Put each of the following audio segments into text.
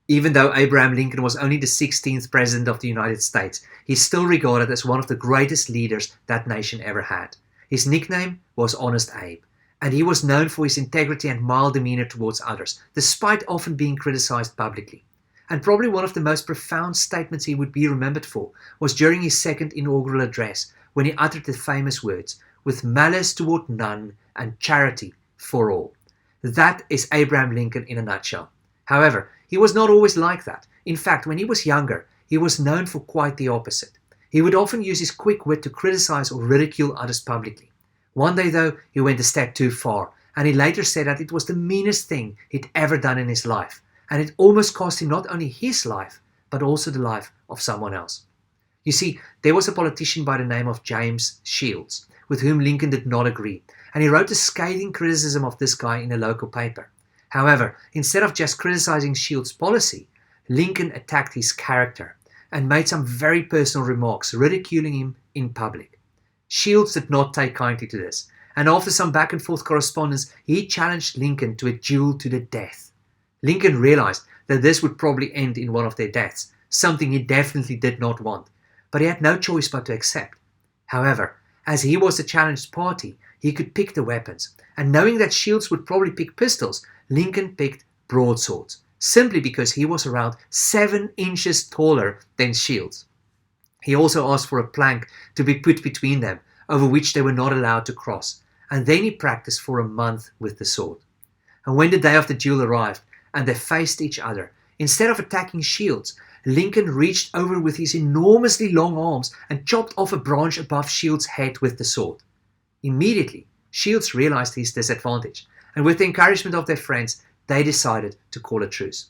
Even though Abraham Lincoln was only the 16th President of the United States, he's still regarded as one of the greatest leaders that nation ever had. His nickname was Honest Abe, and he was known for his integrity and mild demeanor towards others, despite often being criticized publicly. And probably one of the most profound statements he would be remembered for was during his second inaugural address, when he uttered the famous words, "with malice toward none and charity for all." That is Abraham Lincoln in a nutshell. However, he was not always like that. In fact, when he was younger, he was known for quite the opposite. He would often use his quick wit to criticize or ridicule others publicly. One day, though, he went a step too far, and he later said that it was the meanest thing he'd ever done in his life, and it almost cost him not only his life, but also the life of someone else. You see, there was a politician by the name of James Shields, with whom Lincoln did not agree, and he wrote a scathing criticism of this guy in a local paper. However, instead of just criticizing Shields' policy, Lincoln attacked his character and made some very personal remarks, ridiculing him in public. Shields did not take kindly to this, and after some back and forth correspondence, he challenged Lincoln to a duel to the death. Lincoln realized that this would probably end in one of their deaths, something he definitely did not want, but he had no choice but to accept. However, as he was the challenged party, he could pick the weapons, and knowing that Shields would probably pick pistols, Lincoln picked broadswords, simply because he was around 7 inches taller than Shields. He also asked for a plank to be put between them, over which they were not allowed to cross, and then he practiced for a month with the sword. And when the day of the duel arrived, and they faced each other, instead of attacking Shields, Lincoln reached over with his enormously long arms and chopped off a branch above Shields' head with the sword. Immediately, Shields realized his disadvantage, and with the encouragement of their friends, they decided to call a truce.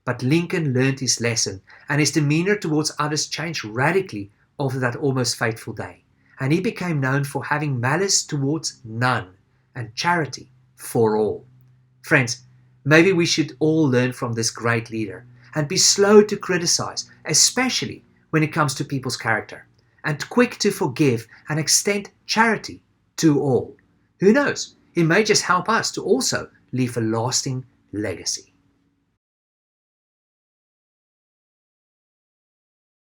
But Lincoln learned his lesson, and his demeanor towards others changed radically after that almost fateful day, and he became known for having malice towards none and charity for all. Friends, maybe we should all learn from this great leader and be slow to criticize, especially when it comes to people's character, and quick to forgive and extend charity to all. Who knows? It may just help us to also leave a lasting legacy.